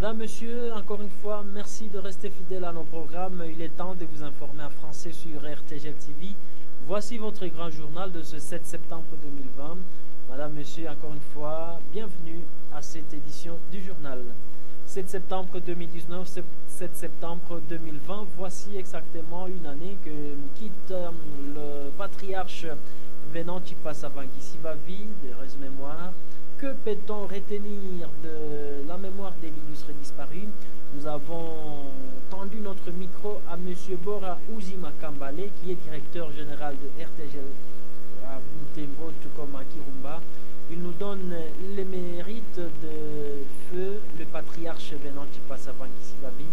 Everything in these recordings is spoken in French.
Madame, monsieur, encore une fois, merci de rester fidèle à nos programmes. Il est temps de vous informer en français sur RTGL TV. Voici votre grand journal de ce 7 septembre 2020. Madame, monsieur, encore une fois, bienvenue à cette édition du journal. 7 septembre 2019, 7 septembre 2020, voici exactement une année que nous quitte le patriarche Venant Chipasavangui Sivavi, de Reste Mémoire. Que peut-on retenir de la mémoire de l'illustre disparu? Nous avons tendu notre micro à M. Bora Ouzima Kambale, qui est directeur général de RTG à Butembo, tout comme à Kirumba. Il nous donne les mérites de feu le patriarche Venant Chipasavangui Sivavi.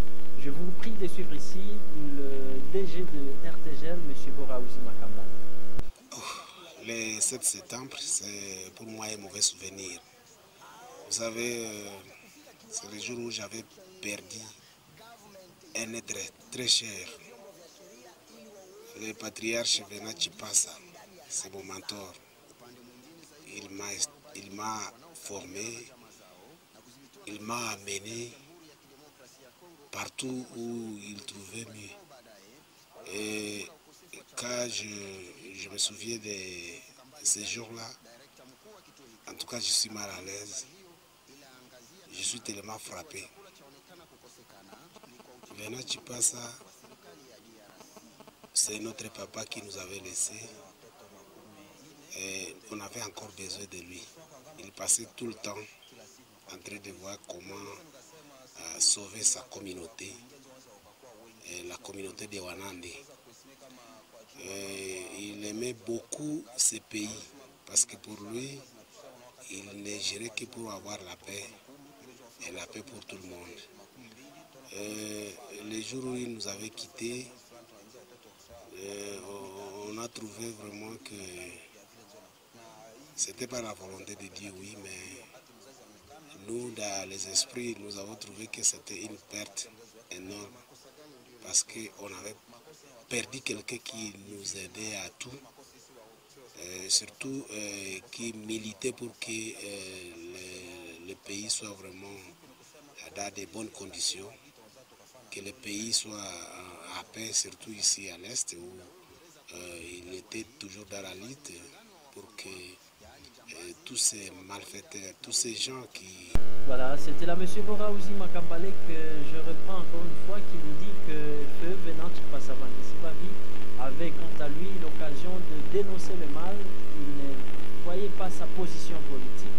Je vous prie de suivre ici le DG de RTGL, M. Bora Ouzima Kambale. Le 7 septembre, c'est pour moi un mauvais souvenir. Vous savez, c'est le jour où j'avais perdu un être très cher. Le patriarche Venant Chipasa, c'est mon mentor. Il m'a formé, il m'a amené partout où il trouvait mieux. Et quand je me souviens de ces jours-là, en tout cas je suis mal à l'aise. Je suis tellement frappé. Venant Chipasa, c'est notre papa qui nous avait laissés. Et on avait encore besoin de lui. Il passait tout le temps en train de voir comment sauver sa communauté, la communauté de Wanande. Il aimait beaucoup ce pays parce que pour lui, il ne gérait que pour avoir la paix et la paix pour tout le monde. Les jours où il nous avait quittés, on a trouvé vraiment que c'était pas la volonté de Dieu, oui, mais nous, dans les esprits, nous avons trouvé que c'était une perte énorme parce qu'on avait perdu quelqu'un qui nous aidait à tout, surtout qui militait pour que le pays soit vraiment dans de bonnes conditions, que le pays soit en paix, surtout ici à l'Est, où il était toujours dans la lutte pour que tous ces malfaiteurs, tous ces gens qui... Voilà, c'était la M. Bora Ouzima Kambale que je reprends encore une fois, qui nous dit que Feu Venant Chipasavangui Sivavi avait quant à lui l'occasion de dénoncer le mal. Il ne voyait pas sa position politique.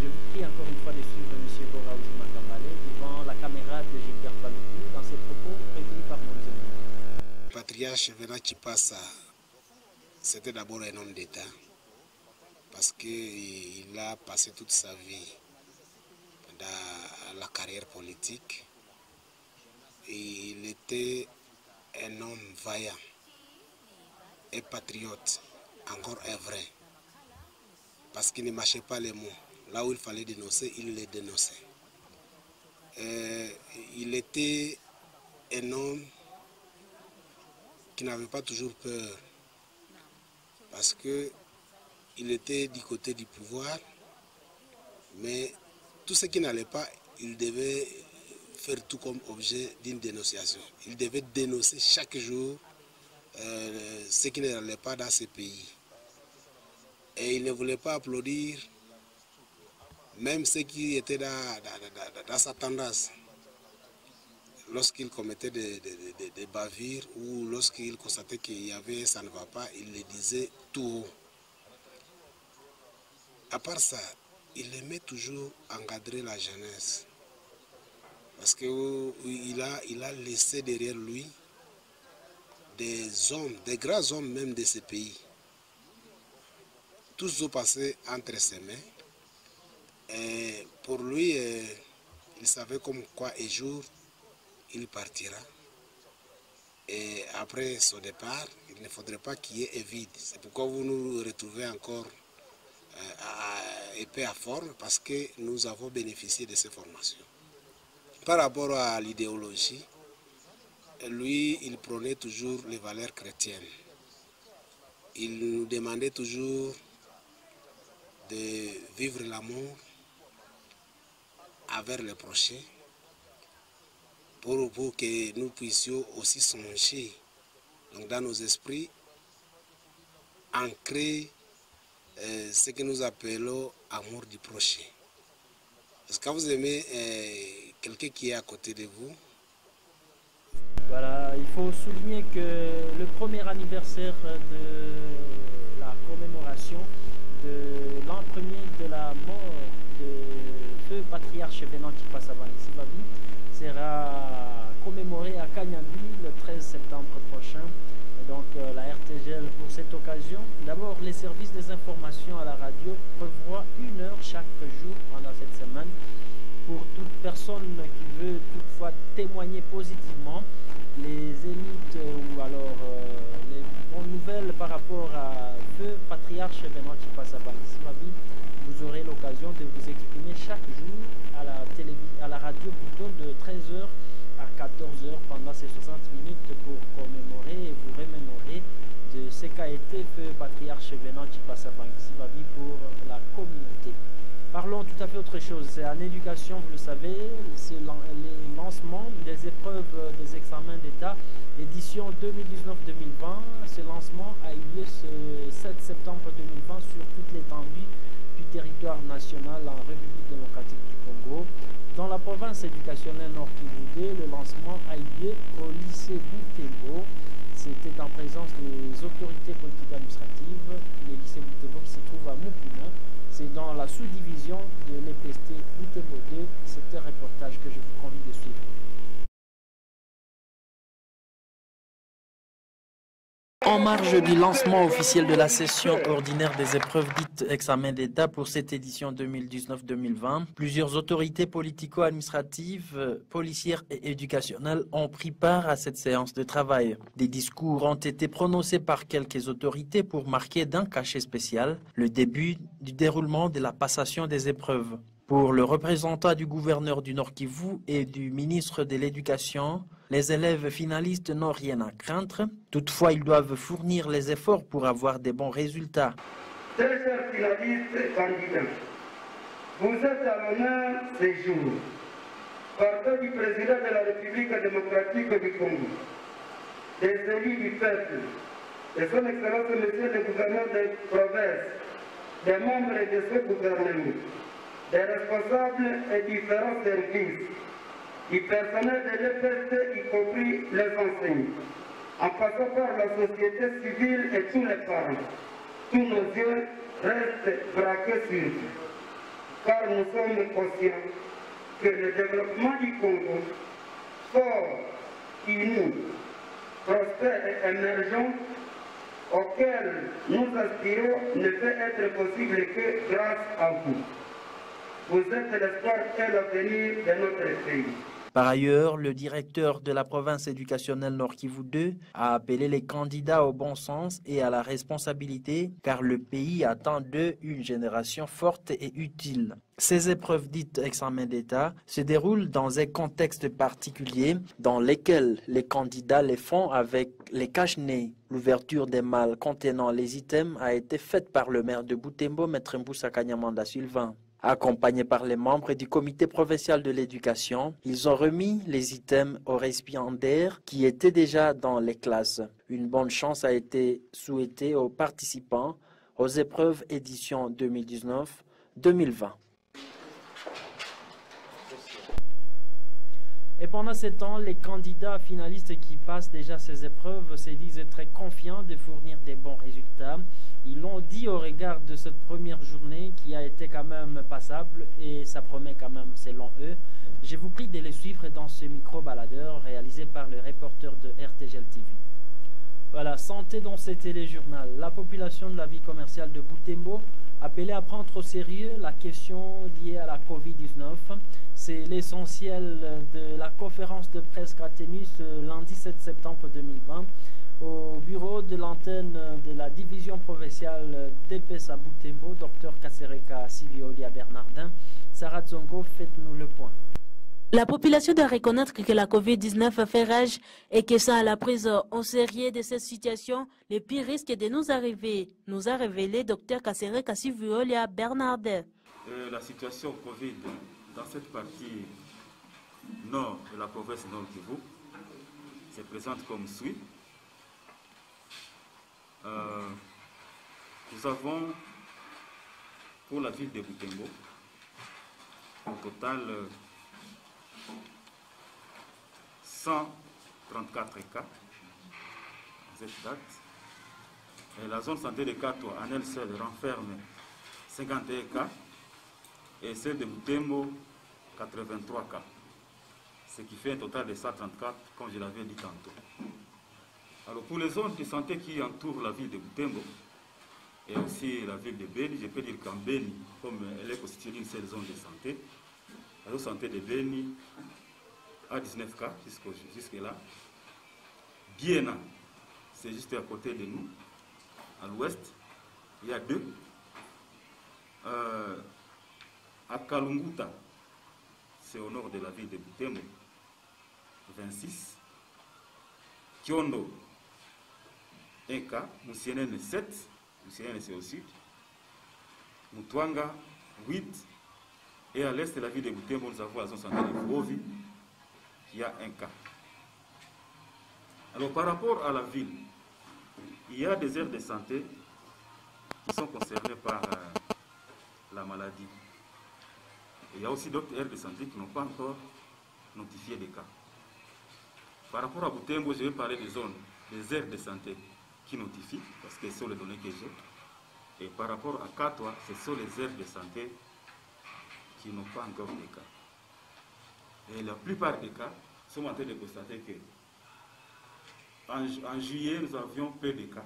Je vous prie encore une fois de suivre M. Bora Ouzima Kambale devant la caméra de Gilbert Paloukou dans ses propos recueillis par Moïse Mouy. Le patriarche Venant Chipasa, c'était d'abord un homme d'État parce qu'il a passé toute sa vie dans la carrière politique. Et il était un homme vaillant et patriote, encore un vrai, parce qu'il ne mâchait pas les mots. Là où il fallait dénoncer, il les dénonçait. Il était un homme qui n'avait pas toujours peur, parce qu'il était du côté du pouvoir, mais tout ce qui n'allait pas, il devait faire tout comme objet d'une dénonciation. Il devait dénoncer chaque jour ce qui n'allait pas dans ce pays. Et il ne voulait pas applaudir même ceux qui étaient dans sa tendance. Lorsqu'il commettait des bavures ou lorsqu'il constatait qu'il y avait ça ne va pas, il le disait tout haut. À part ça, il aimait toujours encadrer la jeunesse. Parce qu'il a laissé derrière lui des hommes, des grands hommes même de ce pays. Tous ont passé entre ses mains. Et pour lui, il savait comme quoi un jour, il partira. Et après son départ, il ne faudrait pas qu'il y ait un vide. C'est pourquoi vous nous retrouvez encore épais à forme, parce que nous avons bénéficié de ces formations. Par rapport à l'idéologie, lui, il prônait toujours les valeurs chrétiennes. Il nous demandait toujours de vivre l'amour envers le prochain pour que nous puissions aussi songer donc, dans nos esprits, ancrer ce que nous appelons amour du prochain. Parce que quand vous aimez quelqu'un qui est à côté de vous, voilà, il faut souligner que le premier anniversaire de la commémoration de l'an premier de la mort de feu patriarche Venant Tipasabani Sibavi sera commémoré à Kanyambi le 13 septembre prochain. Et donc la RTGL pour cette occasion, d'abord les services des informations à la radio prévoient 1 heure chaque jour pendant cette semaine pour toute personne qui veut toutefois témoigner positivement les élites ou alors les bonnes nouvelles par rapport à feu patriarche Venant Tipasabani Sibavi. Vous aurez l'occasion de vous exprimer chaque jour à la radio plutôt de 13h à 14h pendant ces 60 minutes pour commémorer et vous remémorer de ce qu'a été feu patriarche Venant Tipasabani Sibavi pour la communauté. Parlons tout à fait autre chose. C'est en éducation, vous le savez, c'est le lancement des épreuves des examens d'État, édition 2019-2020. Ce lancement a eu lieu ce 7 septembre 2020 sur toute l'étendue du territoire national en République démocratique du Congo. Dans la province éducationnelle Nord Kivu 2, le lancement a eu lieu au lycée Butembo. C'était en présence des autorités politiques administratives. Le lycée Butembo qui se trouve à Mukuna. C'est dans la sous-division de l'EPST Butembo 2. C'est un reportage que je vous convie de suivre. En marge du lancement officiel de la session ordinaire des épreuves dites examen d'État pour cette édition 2019-2020, plusieurs autorités politico-administratives, policières et éducationnelles ont pris part à cette séance de travail. Des discours ont été prononcés par quelques autorités pour marquer d'un cachet spécial le début du déroulement de la passation des épreuves. Pour le représentant du gouverneur du Nord Kivu et du ministre de l'Éducation, les élèves finalistes n'ont rien à craindre. Toutefois, ils doivent fournir les efforts pour avoir des bons résultats. Très chers finalistes et candidats, vous êtes à l'honneur ces jours, par du président de la République démocratique du Congo, des élus du peuple, de son Excellence Monsieur le gouverneur des provinces, des membres de ce gouvernement, des responsables et différents services, du personnel de l'EPST, y compris les enseignants, en passant par la société civile et tous les parents. Tous nos yeux restent braqués sur vous, car nous sommes conscients que le développement du Congo, fort, uni, prospère et émergent, auquel nous aspirons, ne peut être possible que grâce à vous. Vous êtes l'espoir et l'avenir de notre pays. Par ailleurs, le directeur de la province éducationnelle Nord Kivu 2 a appelé les candidats au bon sens et à la responsabilité, car le pays attend d'eux une génération forte et utile. Ces épreuves dites examen d'État se déroulent dans un contexte particulier dans lequel les candidats les font avec les cache-nez. L'ouverture des malles contenant les items a été faite par le maire de Butembo, Maître Mboussa Kanyamanda Sylvain. Accompagnés par les membres du comité provincial de l'éducation, ils ont remis les items aux récipiendaires qui étaient déjà dans les classes. Une bonne chance a été souhaitée aux participants aux épreuves édition 2019-2020. Et pendant ce temps, les candidats finalistes qui passent déjà ces épreuves se disent très confiants de fournir des bons résultats. Ils l'ont dit au regard de cette première journée qui a été quand même passable et ça promet quand même selon eux. Je vous prie de les suivre dans ce micro-baladeur réalisé par le reporter de RTGL TV. Voilà, santé dans ce téléjournal. La population de la vie commerciale de Butembo appelée à prendre au sérieux la question liée à la Covid-19. C'est l'essentiel de la conférence de presse qu'a tenue ce lundi 7 septembre 2020 au bureau de l'antenne de la division provinciale d'EPS à Butembo, Dr Kasereka Siviolia Bernardin. Sarah Zongo, faites-nous le point. La population doit reconnaître que la Covid-19 fait rage et que sans la prise au sérieux de cette situation, le pire risque de nous arriver, nous a révélé Dr Kasereka Siviolia Bernardin. La situation Covid dans cette partie nord de la province Nord Kivu se présente comme suit. Nous avons pour la ville de Butembo au total 134 cas à cette date. Et la zone santé de Katwa en elle seule renferme 51 cas et celle de Butembo 83 cas. Ce qui fait un total de 134, comme je l'avais dit tantôt. Alors pour les zones de santé qui entourent la ville de Butembo et aussi la ville de Beni, je peux dire qu'en Beni, comme elle est constituée d'une seule zone de santé, la zone de santé de Beni a 19 cas jusque-là. Biena, c'est juste à côté de nous, à l'ouest, il y a 2. À Kalunguta, c'est au nord de la ville de Butembo, 26. Kiondo, 1 cas. Moussienene, 7. Moussienene, c'est au sud. Mutwanga, 8. Et à l'est de la ville de Butembo, nous avons la zone santé de Vuovi, qui a 1 cas. Alors, par rapport à la ville, il y a des aires de santé qui sont concernées par la maladie. Et il y a aussi d'autres aires de santé qui n'ont pas encore notifié des cas. Par rapport à Butembo, je vais parler des zones, des aires de santé qui notifient, parce que ce sont les données que j'ai. Et par rapport à Katwa, ce sont les aires de santé qui n'ont pas encore de cas. Et la plupart des cas sont en train de constater que en juillet, nous avions peu de cas.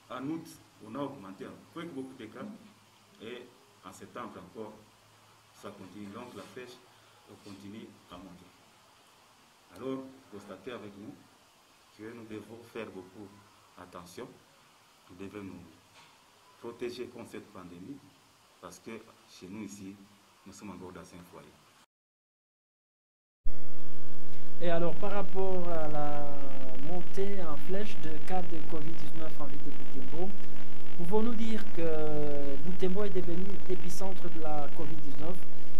En août, on a augmenté beaucoup de cas. Et en septembre encore, ça continue. Donc la flèche continue à monter. Alors, constatez avec nous que nous devons faire beaucoup attention. Nous devons nous protéger contre cette pandémie parce que chez nous ici, nous sommes encore dans un foyer. Et alors, par rapport à la montée en flèche de cas de Covid-19 en ville de Butembo, pouvons-nous dire que Butembo est devenu épicentre de la Covid-19?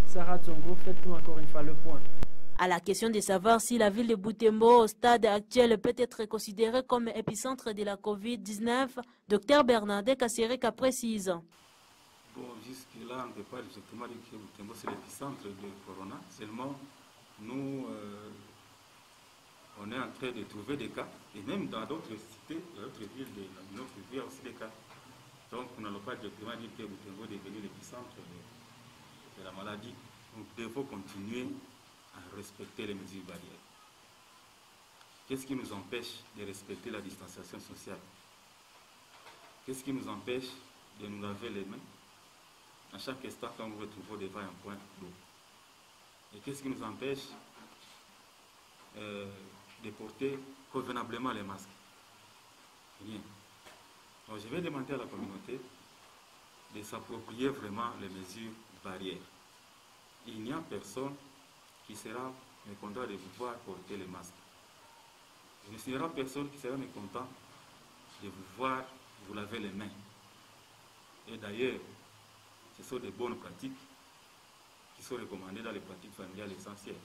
Sarah Zongo, faites-nous encore une fois le point. À la question de savoir si la ville de Butembo, au stade actuel, peut être considérée comme épicentre de la Covid-19, Dr Bernardet Kasereka précise. Bon, jusque-là, on ne peut pas exactement dire que Butembo c'est l'épicentre de Corona. Seulement, nous, on est en train de trouver des cas. Et même dans d'autres cités, dans d'autres villes, dans notre ville, il y a aussi des cas. Donc, on n'allons pas directement dire que Butembo est devenu l'épicentre de la maladie. Nous devons continuer à respecter les mesures barrières. Qu'est-ce qui nous empêche de respecter la distanciation sociale? Qu'est-ce qui nous empêche de nous laver les mains à chaque instant quand nous retrouvons devant un point d'eau? Et qu'est-ce qui nous empêche de porter convenablement les masques? Rien. Donc je vais demander à la communauté de s'approprier vraiment les mesures barrières. Il n'y a personne qui sera mécontent de pouvoir porter les masques. Il n'y aura personne qui sera mécontent de vous voir vous laver les mains. Et d'ailleurs, ce sont des bonnes pratiques qui sont recommandées dans les pratiques familiales essentielles.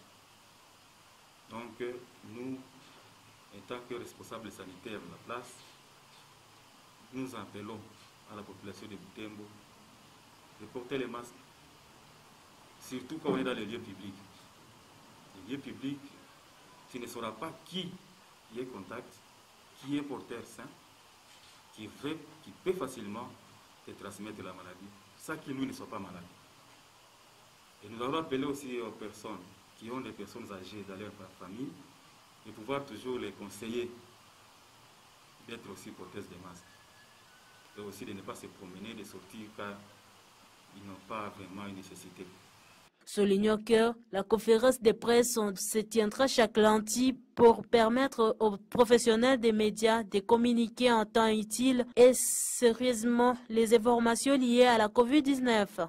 Donc, nous, en tant que responsables sanitaires de la place, nous appelons à la population de Butembo de porter les masques, surtout quand on est dans les lieux publics. Les lieux publics, tu ne sauras pas qui y est contact, qui est porteur sain, qui peut facilement te transmettre la maladie, ça qui lui ne soit pas malade. Et nous allons appeler aussi aux personnes qui ont des personnes âgées dans leur famille, de pouvoir toujours les conseiller d'être aussi porteuses de masques. Et aussi de ne pas se promener, de sortir car ils n'ont pas vraiment une nécessité. Soulignons que la conférence de presse se tiendra chaque lundi pour permettre aux professionnels des médias de communiquer en temps utile et sérieusement les informations liées à la COVID-19.